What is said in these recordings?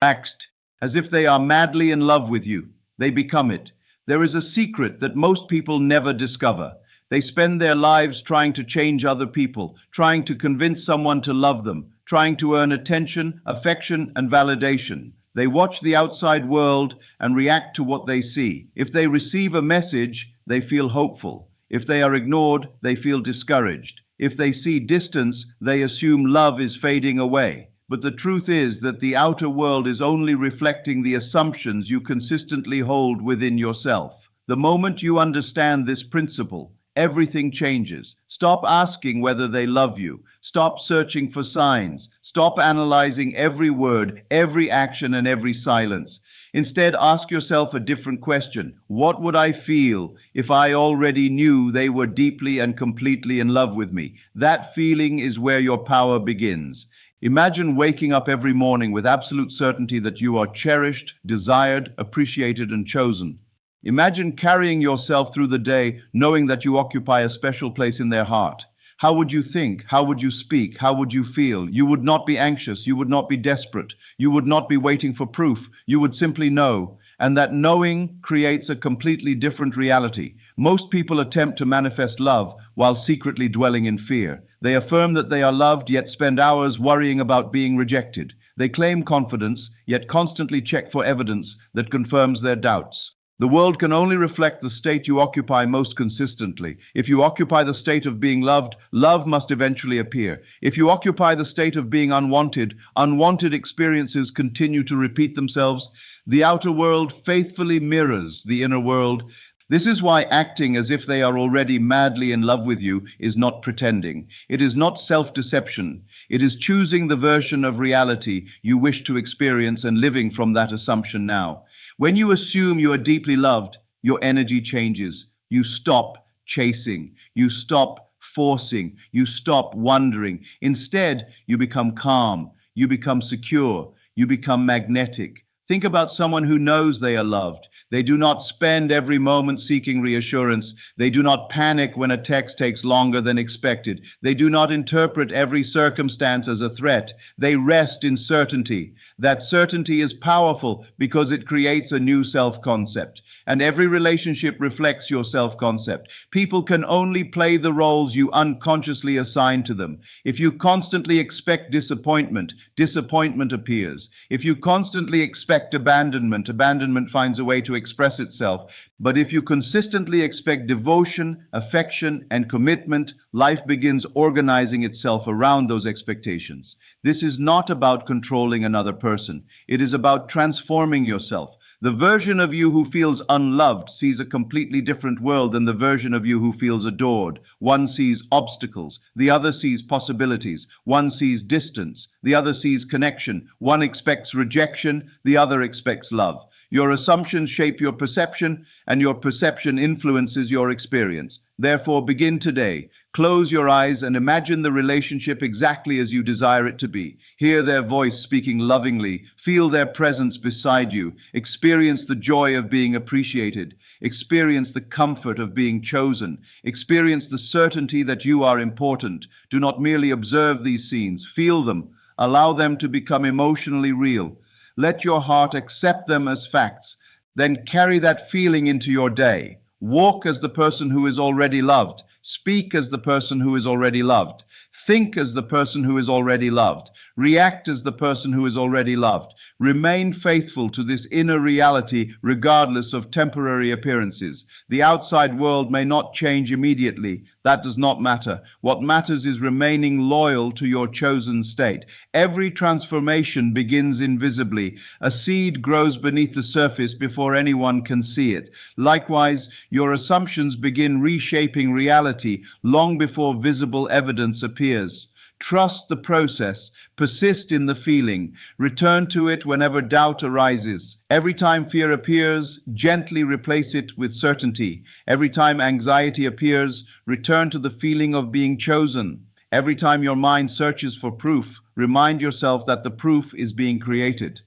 Acts as if they are madly in love with you. They become it. There is a secret that most people never discover. They spend their lives trying to change other people, trying to convince someone to love them, trying to earn attention, affection, and validation. They watch the outside world and react to what they see. If they receive a message, they feel hopeful. If they are ignored, they feel discouraged. If they see distance, they assume love is fading away. But the truth is that the outer world is only reflecting the assumptions you consistently hold within yourself. The moment you understand this principle, everything changes. Stop asking whether they love you. Stop searching for signs. Stop analyzing every word, every action, and every silence. Instead, ask yourself a different question. What would I feel if I already knew they were deeply and completely in love with me? That feeling is where your power begins. Imagine waking up every morning with absolute certainty that you are cherished, desired, appreciated, and chosen. Imagine carrying yourself through the day knowing that you occupy a special place in their heart. How would you think? How would you speak? How would you feel? You would not be anxious. You would not be desperate. You would not be waiting for proof. You would simply know. And that knowing creates a completely different reality. Most people attempt to manifest love while secretly dwelling in fear. They affirm that they are loved, yet spend hours worrying about being rejected. They claim confidence, yet constantly check for evidence that confirms their doubts. The world can only reflect the state you occupy most consistently. If you occupy the state of being loved, love must eventually appear. If you occupy the state of being unwanted, unwanted experiences continue to repeat themselves. The outer world faithfully mirrors the inner world. This is why acting as if they are already madly in love with you is not pretending. It is not self-deception. It is choosing the version of reality you wish to experience and living from that assumption now. When you assume you are deeply loved, your energy changes. You stop chasing. You stop forcing. You stop wondering. Instead, you become calm. You become secure. You become magnetic. Think about someone who knows they are loved. They do not spend every moment seeking reassurance. They do not panic when a text takes longer than expected. They do not interpret every circumstance as a threat. They rest in certainty. That certainty is powerful because it creates a new self-concept. And every relationship reflects your self-concept. People can only play the roles you unconsciously assign to them. If you constantly expect disappointment, disappointment appears. If you constantly expect abandonment, abandonment finds a way to express itself. But if you consistently expect devotion, affection, and commitment, life begins organizing itself around those expectations. This is not about controlling another person. It is about transforming yourself. The version of you who feels unloved sees a completely different world than the version of you who feels adored. One sees obstacles, the other sees possibilities. One sees distance, the other sees connection. One expects rejection, the other expects love. Your assumptions shape your perception, and your perception influences your experience. Therefore, begin today. Close your eyes and imagine the relationship exactly as you desire it to be. Hear their voice speaking lovingly. Feel their presence beside you. Experience the joy of being appreciated. Experience the comfort of being chosen. Experience the certainty that you are important. Do not merely observe these scenes. Feel them. Allow them to become emotionally real. Let your heart accept them as facts. Then carry that feeling into your day. Walk as the person who is already loved. Speak as the person who is already loved. Think as the person who is already loved. React as the person who is already loved. Remain faithful to this inner reality regardless of temporary appearances. The outside world may not change immediately. That does not matter. What matters is remaining loyal to your chosen state. Every transformation begins invisibly. A seed grows beneath the surface before anyone can see it. Likewise, your assumptions begin reshaping reality long before visible evidence appears. Trust the process. Persist in the feeling. Return to it whenever doubt arises. Every time fear appears, gently replace it with certainty. Every time anxiety appears, return to the feeling of being chosen. Every time your mind searches for proof, remind yourself that the proof is being created.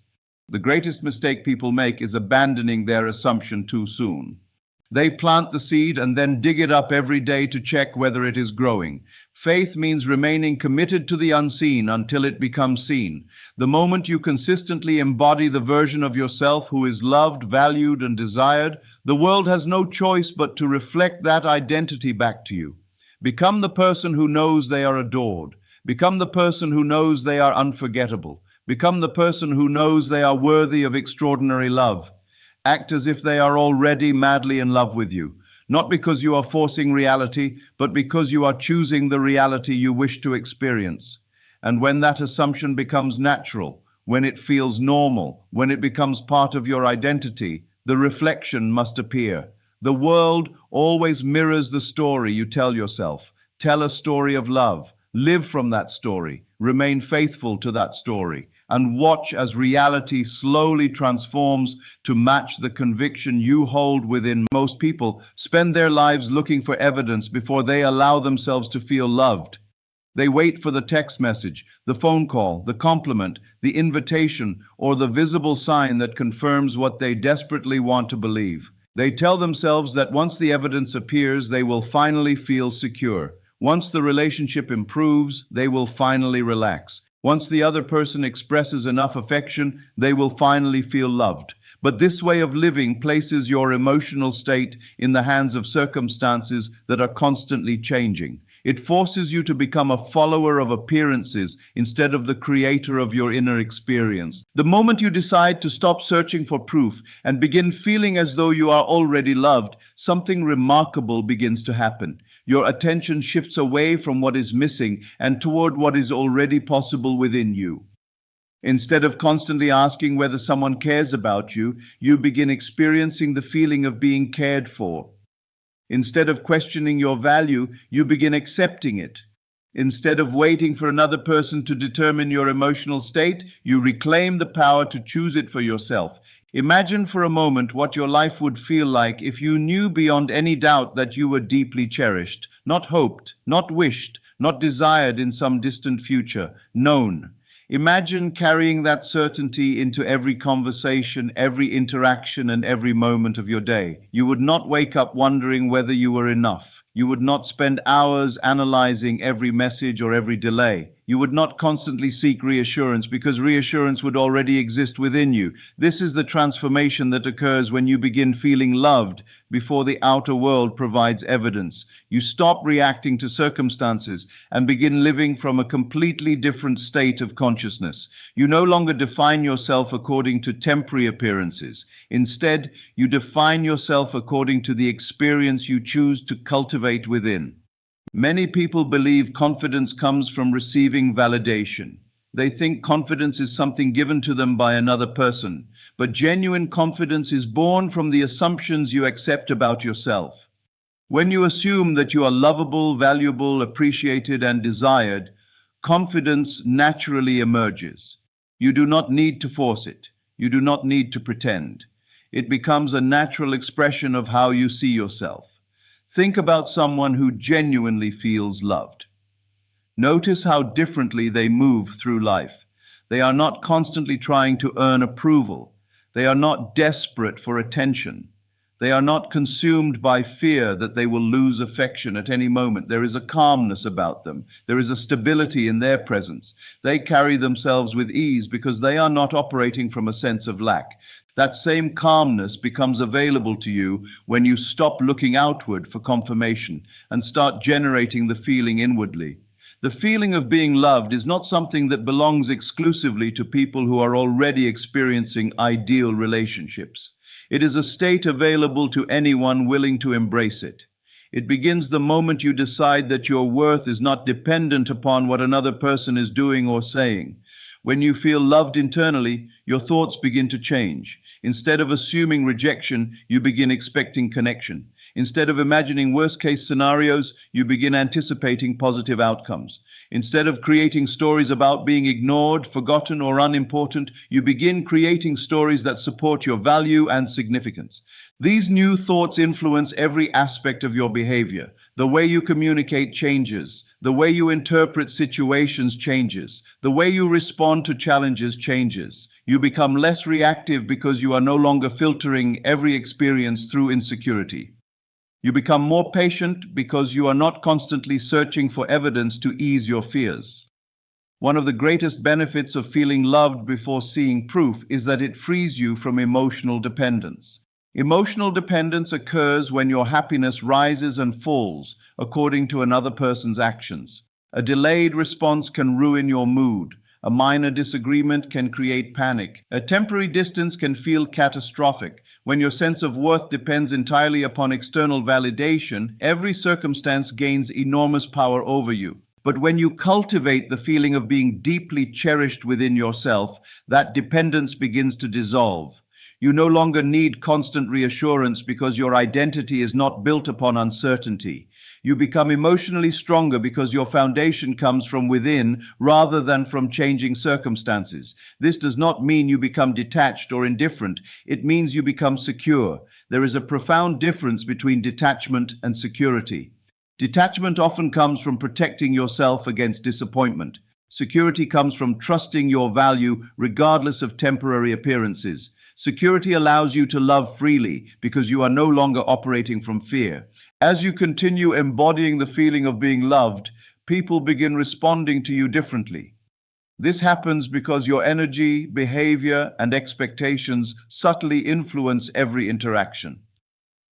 The greatest mistake people make is abandoning their assumption too soon. They plant the seed and then dig it up every day to check whether it is growing. Faith means remaining committed to the unseen until it becomes seen. The moment you consistently embody the version of yourself who is loved, valued, and desired, the world has no choice but to reflect that identity back to you. Become the person who knows they are adored. Become the person who knows they are unforgettable. Become the person who knows they are worthy of extraordinary love. Act as if they are already madly in love with you, not because you are forcing reality, but because you are choosing the reality you wish to experience. And when that assumption becomes natural, when it feels normal, when it becomes part of your identity, the reflection must appear. The world always mirrors the story you tell yourself. Tell a story of love. Live from that story. Remain faithful to that story. And watch as reality slowly transforms to match the conviction you hold within. Most people spend their lives looking for evidence before they allow themselves to feel loved. They wait for the text message, the phone call, the compliment, the invitation, or the visible sign that confirms what they desperately want to believe. They tell themselves that once the evidence appears, they will finally feel secure. Once the relationship improves, they will finally relax. Once the other person expresses enough affection, they will finally feel loved. But this way of living places your emotional state in the hands of circumstances that are constantly changing. It forces you to become a follower of appearances instead of the creator of your inner experience. The moment you decide to stop searching for proof and begin feeling as though you are already loved, something remarkable begins to happen. Your attention shifts away from what is missing and toward what is already possible within you. Instead of constantly asking whether someone cares about you, you begin experiencing the feeling of being cared for. Instead of questioning your value, you begin accepting it. Instead of waiting for another person to determine your emotional state, you reclaim the power to choose it for yourself. Imagine for a moment what your life would feel like if you knew beyond any doubt that you were deeply cherished, not hoped, not wished, not desired in some distant future, known. Imagine carrying that certainty into every conversation, every interaction, and every moment of your day. You would not wake up wondering whether you were enough. You would not spend hours analyzing every message or every delay. You would not constantly seek reassurance because reassurance would already exist within you. This is the transformation that occurs when you begin feeling loved before the outer world provides evidence. You stop reacting to circumstances and begin living from a completely different state of consciousness. You no longer define yourself according to temporary appearances. Instead, you define yourself according to the experience you choose to cultivate within. Many people believe confidence comes from receiving validation. They think confidence is something given to them by another person, but genuine confidence is born from the assumptions you accept about yourself. When you assume that you are lovable, valuable, appreciated, and desired, confidence naturally emerges. You do not need to force it. You do not need to pretend. It becomes a natural expression of how you see yourself. Think about someone who genuinely feels loved. Notice how differently they move through life. They are not constantly trying to earn approval. They are not desperate for attention. They are not consumed by fear that they will lose affection at any moment. There is a calmness about them. There is a stability in their presence. They carry themselves with ease because they are not operating from a sense of lack. That same calmness becomes available to you when you stop looking outward for confirmation and start generating the feeling inwardly. The feeling of being loved is not something that belongs exclusively to people who are already experiencing ideal relationships. It is a state available to anyone willing to embrace it. It begins the moment you decide that your worth is not dependent upon what another person is doing or saying. When you feel loved internally, your thoughts begin to change. Instead of assuming rejection, you begin expecting connection. Instead of imagining worst-case scenarios, you begin anticipating positive outcomes. Instead of creating stories about being ignored, forgotten, or unimportant, you begin creating stories that support your value and significance. These new thoughts influence every aspect of your behavior. The way you communicate changes. The way you interpret situations changes. The way you respond to challenges changes. You become less reactive because you are no longer filtering every experience through insecurity. You become more patient because you are not constantly searching for evidence to ease your fears. One of the greatest benefits of feeling loved before seeing proof is that it frees you from emotional dependence. Emotional dependence occurs when your happiness rises and falls according to another person's actions. A delayed response can ruin your mood. A minor disagreement can create panic. A temporary distance can feel catastrophic. When your sense of worth depends entirely upon external validation, every circumstance gains enormous power over you. But when you cultivate the feeling of being deeply cherished within yourself, that dependence begins to dissolve. You no longer need constant reassurance because your identity is not built upon uncertainty. You become emotionally stronger because your foundation comes from within rather than from changing circumstances. This does not mean you become detached or indifferent. It means you become secure. There is a profound difference between detachment and security. Detachment often comes from protecting yourself against disappointment. Security comes from trusting your value regardless of temporary appearances. Security allows you to love freely because you are no longer operating from fear. As you continue embodying the feeling of being loved, people begin responding to you differently. This happens because your energy, behavior, and expectations subtly influence every interaction.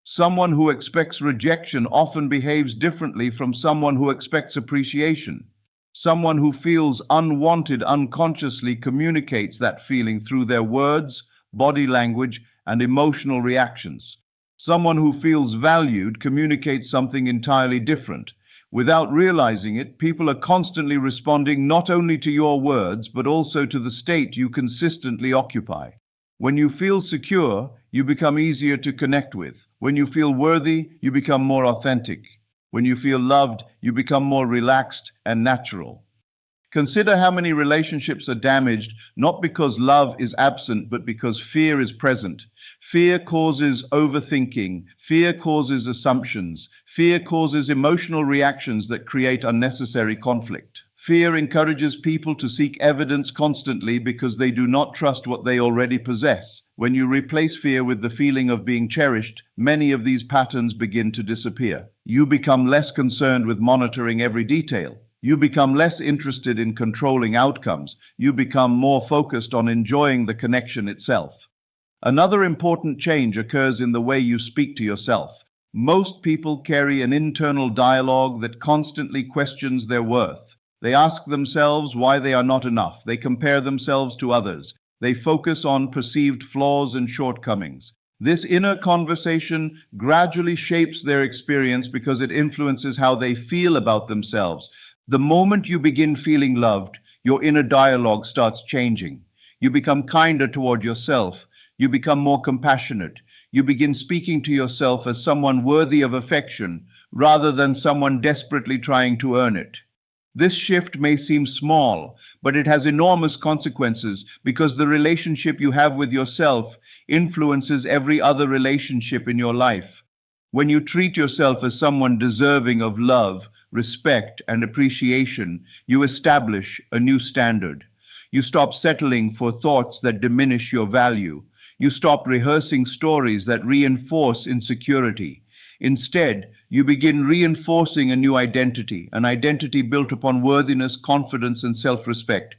Someone who expects rejection often behaves differently from someone who expects appreciation. Someone who feels unwanted unconsciously communicates that feeling through their words, body language, and emotional reactions. Someone who feels valued communicates something entirely different. Without realizing it, people are constantly responding not only to your words, but also to the state you consistently occupy. When you feel secure, you become easier to connect with. When you feel worthy, you become more authentic. When you feel loved, you become more relaxed and natural. Consider how many relationships are damaged not because love is absent, but because fear is present. Fear causes overthinking. Fear causes assumptions. Fear causes emotional reactions that create unnecessary conflict. Fear encourages people to seek evidence constantly because they do not trust what they already possess. When you replace fear with the feeling of being cherished, many of these patterns begin to disappear. You become less concerned with monitoring every detail. You become less interested in controlling outcomes. You become more focused on enjoying the connection itself. Another important change occurs in the way you speak to yourself. Most people carry an internal dialogue that constantly questions their worth. They ask themselves why they are not enough. They compare themselves to others. They focus on perceived flaws and shortcomings. This inner conversation gradually shapes their experience because it influences how they feel about themselves. The moment you begin feeling loved, your inner dialogue starts changing. You become kinder toward yourself. You become more compassionate. You begin speaking to yourself as someone worthy of affection rather than someone desperately trying to earn it. This shift may seem small, but it has enormous consequences because the relationship you have with yourself influences every other relationship in your life. When you treat yourself as someone deserving of love, respect, and appreciation, you establish a new standard. You stop settling for thoughts that diminish your value. You stop rehearsing stories that reinforce insecurity. Instead, you begin reinforcing a new identity, an identity built upon worthiness, confidence, and self-respect.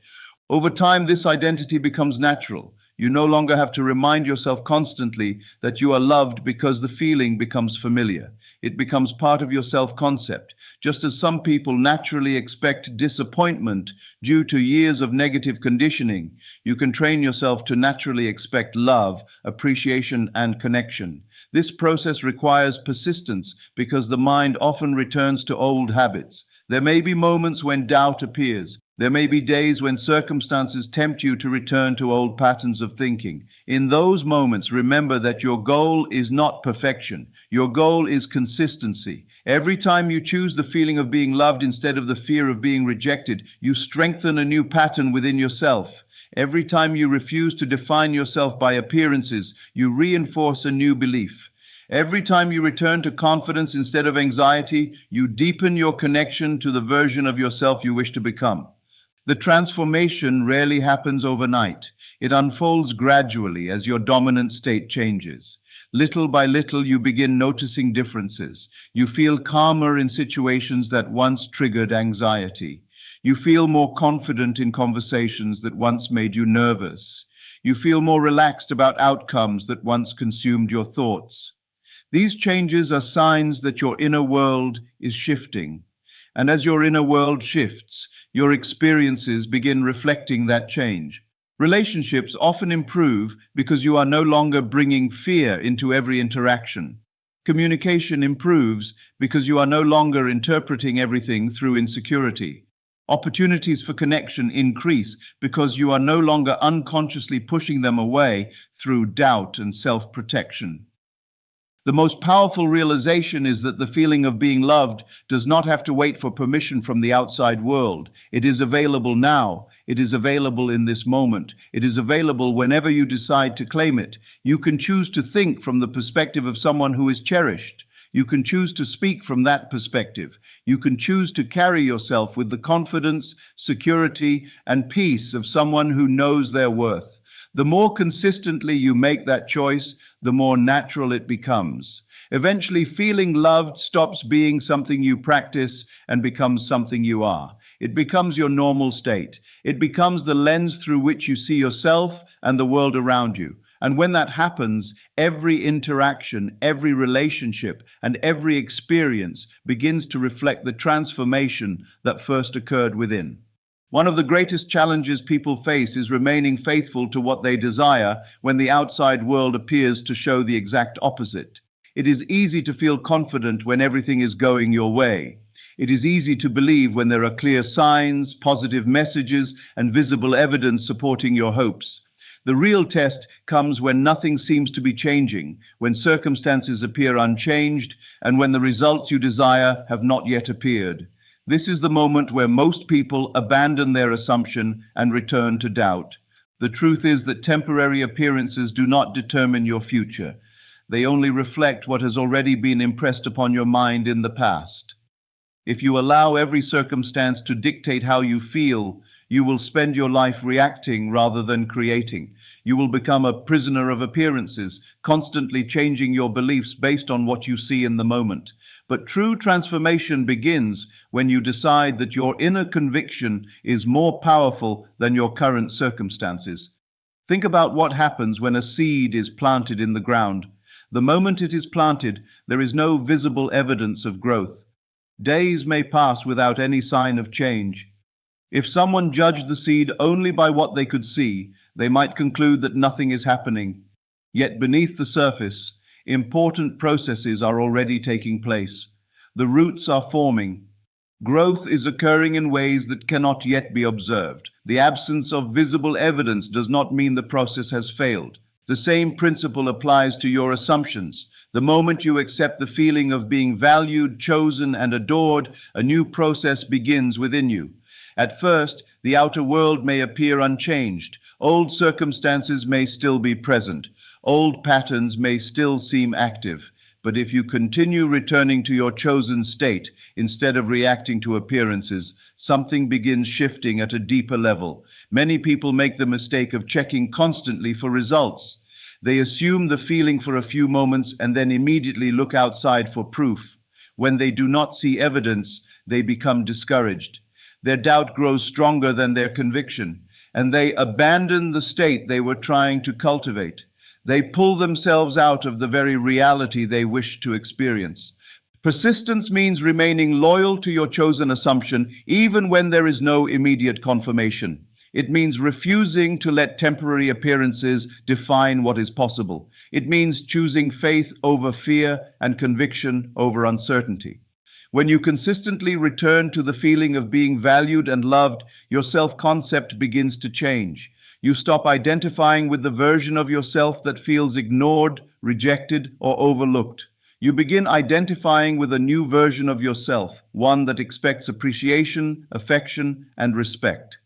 Over time, this identity becomes natural. You no longer have to remind yourself constantly that you are loved because the feeling becomes familiar. It becomes part of your self-concept. Just as some people naturally expect disappointment due to years of negative conditioning, you can train yourself to naturally expect love, appreciation, and connection. This process requires persistence because the mind often returns to old habits. There may be moments when doubt appears. There may be days when circumstances tempt you to return to old patterns of thinking. In those moments, remember that your goal is not perfection. Your goal is consistency. Every time you choose the feeling of being loved instead of the fear of being rejected, you strengthen a new pattern within yourself. Every time you refuse to define yourself by appearances, you reinforce a new belief. Every time you return to confidence instead of anxiety, you deepen your connection to the version of yourself you wish to become. The transformation rarely happens overnight. It unfolds gradually as your dominant state changes. Little by little, you begin noticing differences. You feel calmer in situations that once triggered anxiety. You feel more confident in conversations that once made you nervous. You feel more relaxed about outcomes that once consumed your thoughts. These changes are signs that your inner world is shifting. And as your inner world shifts, your experiences begin reflecting that change. Relationships often improve because you are no longer bringing fear into every interaction. Communication improves because you are no longer interpreting everything through insecurity. Opportunities for connection increase because you are no longer unconsciously pushing them away through doubt and self-protection. The most powerful realization is that the feeling of being loved does not have to wait for permission from the outside world. It is available now. It is available in this moment. It is available whenever you decide to claim it. You can choose to think from the perspective of someone who is cherished. You can choose to speak from that perspective. You can choose to carry yourself with the confidence, security, and peace of someone who knows their worth. The more consistently you make that choice, the more natural it becomes. Eventually, feeling loved stops being something you practice and becomes something you are. It becomes your normal state. It becomes the lens through which you see yourself and the world around you. And when that happens, every interaction, every relationship, and every experience begins to reflect the transformation that first occurred within. One of the greatest challenges people face is remaining faithful to what they desire when the outside world appears to show the exact opposite. It is easy to feel confident when everything is going your way. It is easy to believe when there are clear signs, positive messages, and visible evidence supporting your hopes. The real test comes when nothing seems to be changing, when circumstances appear unchanged, and when the results you desire have not yet appeared. This is the moment where most people abandon their assumption and return to doubt. The truth is that temporary appearances do not determine your future. They only reflect what has already been impressed upon your mind in the past. If you allow every circumstance to dictate how you feel, you will spend your life reacting rather than creating. You will become a prisoner of appearances, constantly changing your beliefs based on what you see in the moment. But true transformation begins when you decide that your inner conviction is more powerful than your current circumstances. Think about what happens when a seed is planted in the ground. The moment it is planted, there is no visible evidence of growth. Days may pass without any sign of change. If someone judged the seed only by what they could see, they might conclude that nothing is happening. Yet beneath the surface, important processes are already taking place. The roots are forming. Growth is occurring in ways that cannot yet be observed. The absence of visible evidence does not mean the process has failed. The same principle applies to your assumptions. The moment you accept the feeling of being valued, chosen, and adored, a new process begins within you. At first, the outer world may appear unchanged. Old circumstances may still be present. Old patterns may still seem active. But if you continue returning to your chosen state instead of reacting to appearances, something begins shifting at a deeper level. Many people make the mistake of checking constantly for results. They assume the feeling for a few moments and then immediately look outside for proof. When they do not see evidence, they become discouraged. Their doubt grows stronger than their conviction, and they abandon the state they were trying to cultivate. They pull themselves out of the very reality they wish to experience. Persistence means remaining loyal to your chosen assumption even when there is no immediate confirmation. It means refusing to let temporary appearances define what is possible. It means choosing faith over fear and conviction over uncertainty. When you consistently return to the feeling of being valued and loved, your self-concept begins to change. You stop identifying with the version of yourself that feels ignored, rejected, or overlooked. You begin identifying with a new version of yourself, one that expects appreciation, affection, and respect.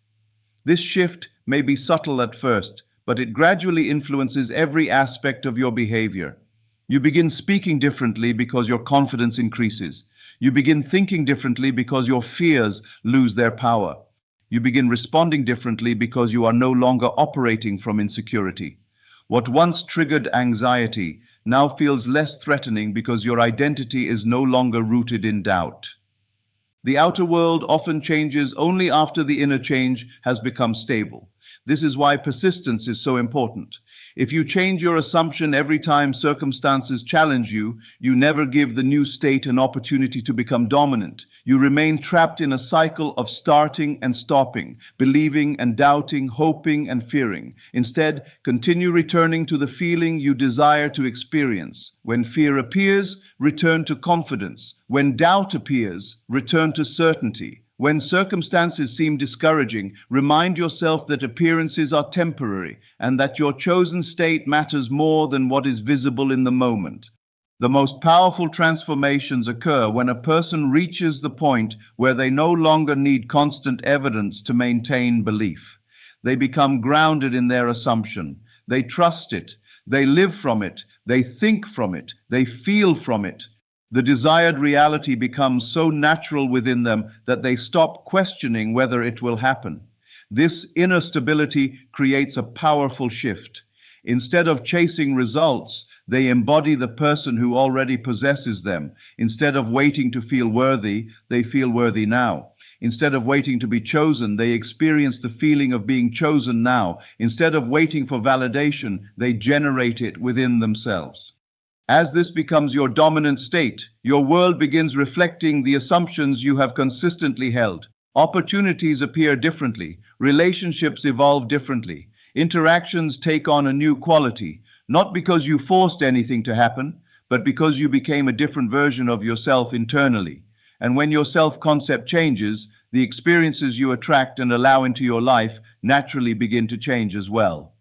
This shift may be subtle at first, but it gradually influences every aspect of your behavior. You begin speaking differently because your confidence increases. You begin thinking differently because your fears lose their power. You begin responding differently because you are no longer operating from insecurity. What once triggered anxiety now feels less threatening because your identity is no longer rooted in doubt. The outer world often changes only after the inner change has become stable. This is why persistence is so important. If you change your assumption every time circumstances challenge you, you never give the new state an opportunity to become dominant. You remain trapped in a cycle of starting and stopping, believing and doubting, hoping and fearing. Instead, continue returning to the feeling you desire to experience. When fear appears, return to confidence. When doubt appears, return to certainty. When circumstances seem discouraging, remind yourself that appearances are temporary and that your chosen state matters more than what is visible in the moment. The most powerful transformations occur when a person reaches the point where they no longer need constant evidence to maintain belief. They become grounded in their assumption. They trust it. They live from it. They think from it. They feel from it. The desired reality becomes so natural within them that they stop questioning whether it will happen. This inner stability creates a powerful shift. Instead of chasing results, they embody the person who already possesses them. Instead of waiting to feel worthy, they feel worthy now. Instead of waiting to be chosen, they experience the feeling of being chosen now. Instead of waiting for validation, they generate it within themselves. As this becomes your dominant state, your world begins reflecting the assumptions you have consistently held. Opportunities appear differently, relationships evolve differently, interactions take on a new quality, not because you forced anything to happen, but because you became a different version of yourself internally. And when your self-concept changes, the experiences you attract and allow into your life naturally begin to change as well.